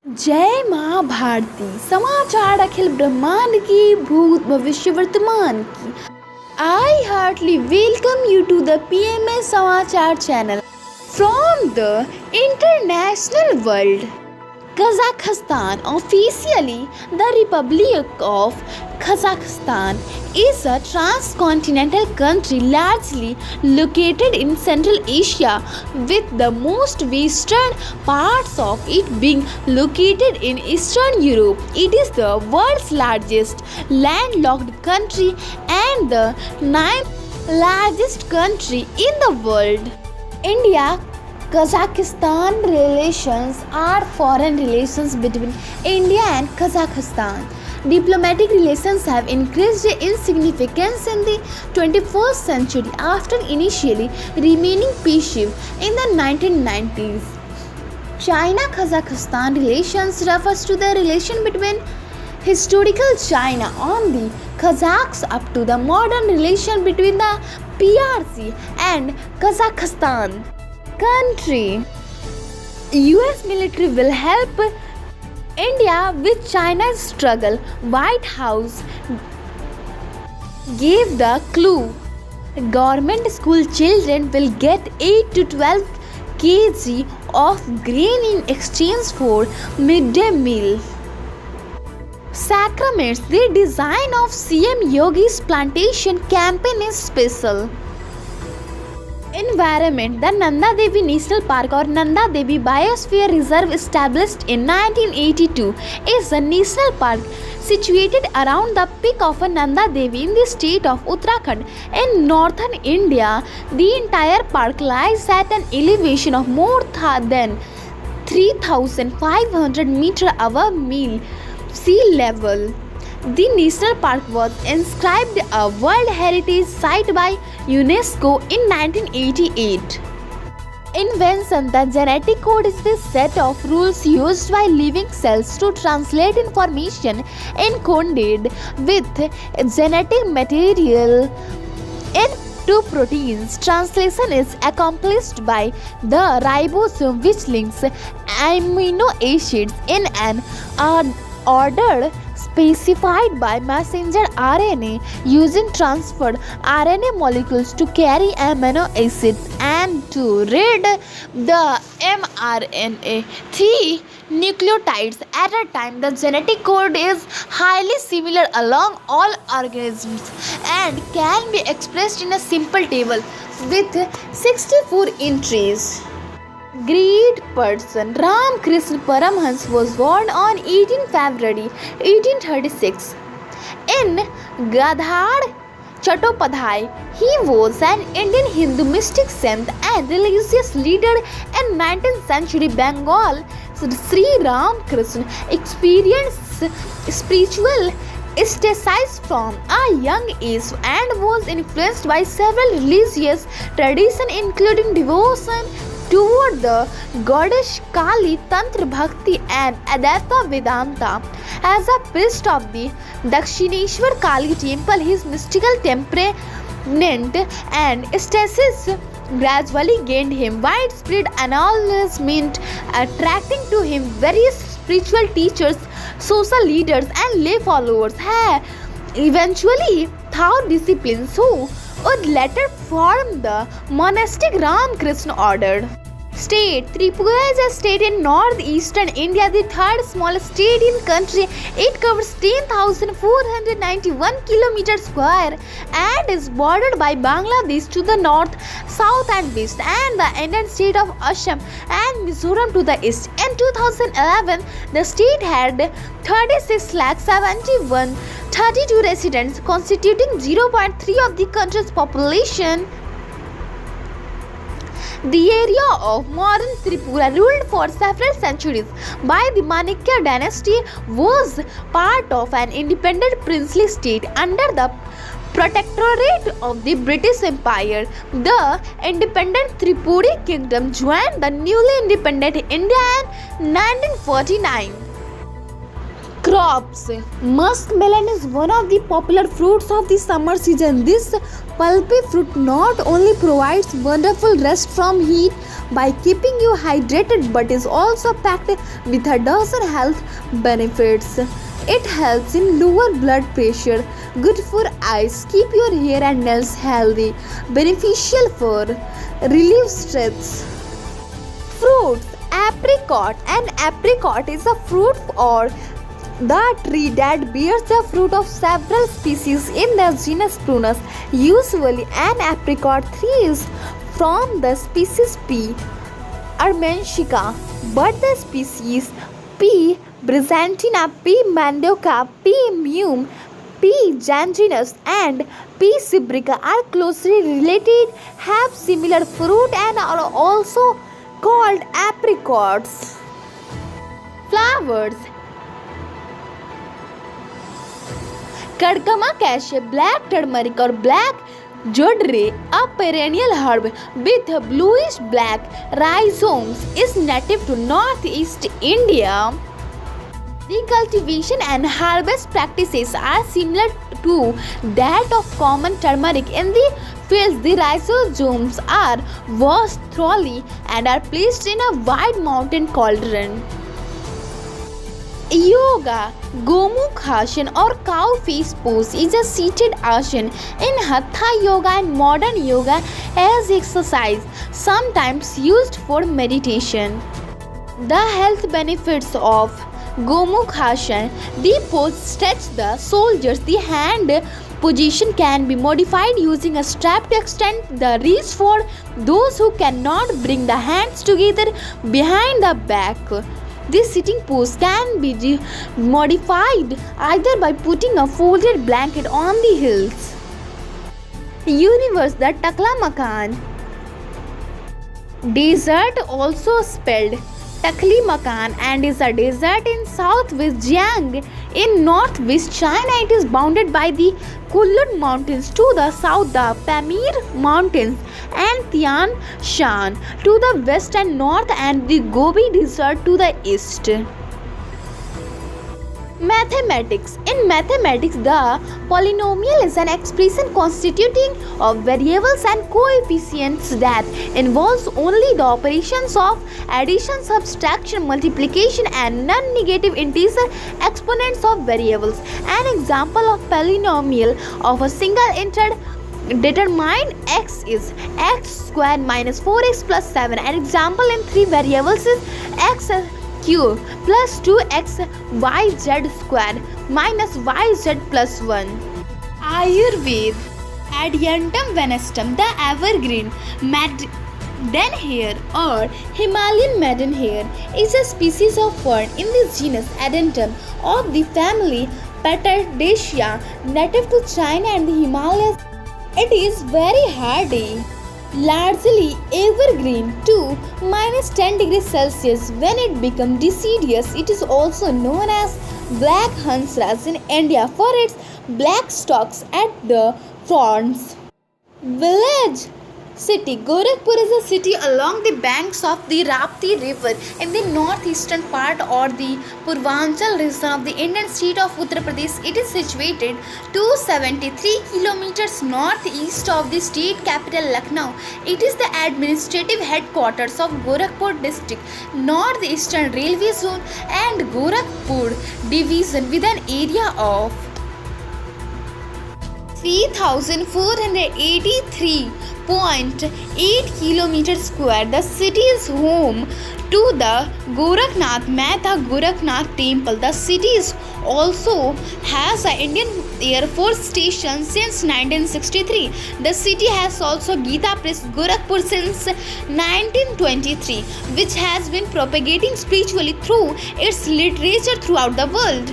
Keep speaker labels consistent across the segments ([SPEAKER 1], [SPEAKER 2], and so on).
[SPEAKER 1] जय माँ भारती। समाचार अखिल ब्रह्मांड की, भूत भविष्य वर्तमान की। I heartily welcome you to the PMS समाचार channel from the international world. Kazakhstan, officially the Republic of Kazakhstan, is a transcontinental country largely located in Central Asia, with the most western parts of it being located in Eastern Europe. It is the world's largest landlocked country and the ninth largest country in the world. India Kazakhstan relations are foreign relations between India and Kazakhstan. Diplomatic relations have increased in significance in the 21st century after initially remaining peaceful in the 1990s. China-Kazakhstan relations refers to the relation between historical China on the Kazakhs up to the modern relation between the PRC and Kazakhstan country. US military will help India with China's struggle. White House gave the clue. Government school children will get 8 to 12 kg of grain in exchange for midday meal. Sacraments, the design of CM Yogi's plantation campaign is special. Environment, the Nanda Devi National Park or Nanda Devi Biosphere Reserve, established in 1982, is a national park situated around the peak of Nanda Devi in the state of Uttarakhand in northern India. The entire park lies at an elevation of more than 3,500 meters above sea level. The national park was inscribed a World Heritage Site by UNESCO in 1988. Invention, the genetic code is the set of rules used by living cells to translate information encoded with genetic material into proteins. Translation is accomplished by the ribosome, which links amino acids in an order specified by messenger RNA using transferred RNA molecules to carry amino acids and to read the mRNA. 3 nucleotides at a time. The genetic code is highly similar along all organisms and can be expressed in a simple table with 64 entries. Great person, Ramakrishna Paramhans was born on 18 February 1836 in Gadhar, Chattopadhyay. He was an Indian Hindu mystic saint and religious leader in 19th century Bengal. Sri Ramakrishna experienced spiritual asceticism from a young age and was influenced by several religious traditions, including devotion toward the goddess Kali, Tantra Bhakti, and Advaita Vedanta. As a priest of the Dakshineshwar Kali temple, his mystical temperament and stasis gradually gained him widespread acknowledgement, attracting to him various spiritual teachers, social leaders, and lay followers. Eventually, thought disciplines who would later form the monastic Ramakrishna order. State, Tripura is a state in northeastern India, the third smallest state in the country. It covers 10,491 km square and is bordered by Bangladesh to the north, south and west, and the Indian state of Assam and Mizoram to the east. In 2011, the state had 36,71,32 residents, constituting 0.3% of the country's population. The area of modern Tripura, ruled for several centuries by the Manikya dynasty, was part of an independent princely state under the protectorate of the British Empire. The independent Tripuri kingdom joined the newly independent India in 1949. Crops. Muskmelon is one of the popular fruits of the summer season. This pulpy fruit not only provides wonderful rest from heat by keeping you hydrated but is also packed with a dozen health benefits. It helps in lower blood pressure, good for eyes, keep your hair and nails healthy, beneficial for relieve stress. Fruits. Apricot. An apricot is a fruit or the tree that bears the fruit of several species in the genus Prunus. Usually, an apricot tree is from the species P. armenchica, but the species P. byzantina, P. mandioca, P. mum, P. gangrenus, and P. sibrica are closely related, have similar fruit, and are also called apricots. Flowers. Cardamom cassia, black turmeric or black jodrey, a perennial herb with bluish black rhizomes, is native to northeast India. The cultivation and harvest practices are similar to that of common turmeric. In the fields, the rhizomes are washed thoroughly and are placed in a wide mountain cauldron. Yoga. Gomukhasana or cow face pose is a seated asana in Hatha yoga and modern yoga as exercise, sometimes used for meditation. The health benefits of Gomukhasana. The pose stretches the shoulders. The hand position can be modified using a strap to extend the reach for those who cannot bring the hands together behind the back. This sitting pose can be modified either by putting a folded blanket on the heels. Universe. The Taklamakan desert, also spelled Taklimakan, and is a desert in southwest Jiang in northwest China. It is bounded by the Kulun Mountains to the south, the Pamir Mountains and Tian Shan to the west and north, and the Gobi Desert to the east. Mathematics. In mathematics, the polynomial is an expression constituting of variables and coefficients that involves only the operations of addition, subtraction, multiplication, and non-negative integer exponents of variables. An example of polynomial of a single integer determined x is x squared minus 4x plus 7. An example in three variables is x cube plus 2x yz squared minus yz plus 1. Ayurveda. Adiantum venestum, the evergreen maidenhair or Himalayan maidenhair, is a species of fern in the genus Adiantum of the family Patardaceae, native to China and the Himalayas. It is very hardy, largely evergreen to minus 10 degrees Celsius. When it becomes deciduous, it is also known as black hansraj in India for its black stalks at the fronds. Village. City. Gorakhpur is a city along the banks of the Rapti river in the northeastern part or the Purvanchal region of the Indian state of Uttar Pradesh. It is situated 273 kilometers northeast of the state capital Lucknow. It is the administrative headquarters of Gorakhpur district, northeastern railway zone and Gorakhpur division with an area of 3,483.8 kilometers square. The city is home to the Gorakhnath Mehta Gorakhnath temple. The city also has an Indian Air Force station since 1963. The city has also Gita Press Gorakhpur since 1923, which has been propagating spiritually through its literature throughout the world.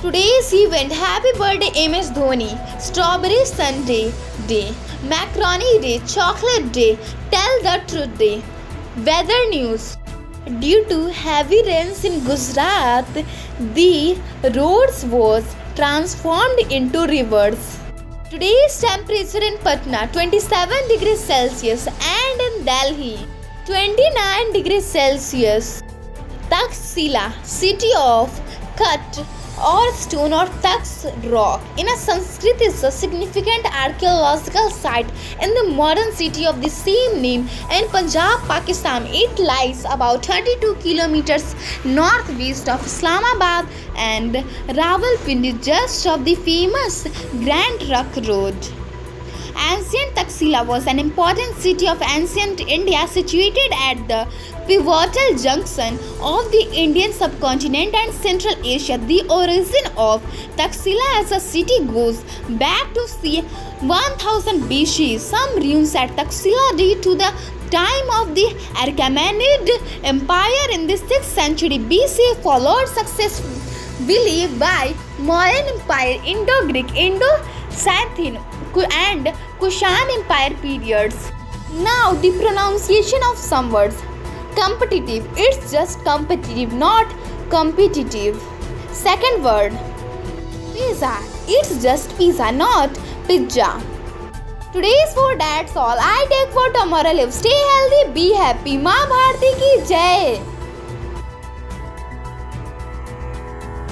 [SPEAKER 1] Today's event: Happy Birthday MS Dhoni, Strawberry Sunday Day, Macaroni Day, Chocolate Day, Tell the Truth Day. Weather news. Due to heavy rains in Gujarat, the roads was transformed into rivers. Today's temperature in Patna 27 degrees Celsius and in Delhi 29 degrees Celsius. Taxila, city of Kutch, or stone or Tax rock in a Sanskrit is a significant archaeological site in the modern city of the same name in Punjab, Pakistan. It lies about 32 kilometers northwest of Islamabad and Rawalpindi, just off the famous Grand Trunk Road. Ancient Taxila was an important city of ancient India situated at the pivotal junction of the Indian subcontinent and Central Asia. The origin of Taxila as a city goes back to c. 1000 BC. Some ruins at Taxila date to the time of the Achaemenid Empire in the 6th century BC, followed successively by Mauryan Empire, Indo-Greek, Indo-Scythian and Kushan Empire periods. Now the pronunciation of some words. Competitive, it's just competitive, not competitive. Second word. Pizza, it's just pizza, not pizza. Today's food, that's all. I take for tomorrow. Live, stay healthy, be happy. माँ भारती की जय.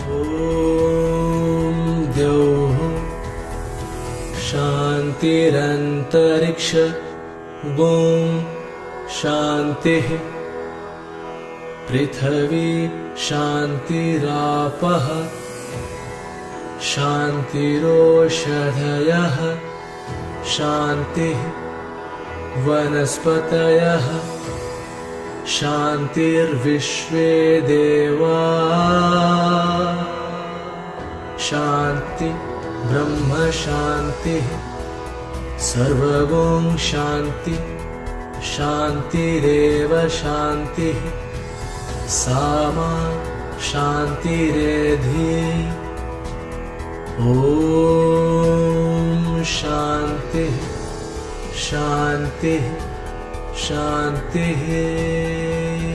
[SPEAKER 2] ॐ द्यौः शान्तिरन्तरिक्ष ॐ शान्तिः पृथिवी शान्तिरापः शान्तिरोषधयः शान्तिः वनस्पतयः शान्तिर्विश्वे देवा शान्ति ब्रह्म शान्तिः सर्वगुण शान्ति शान्तिरेव शान्तिः सामा शान्तिरेधि ॐ शान्तिः शान्तिः शान्तिः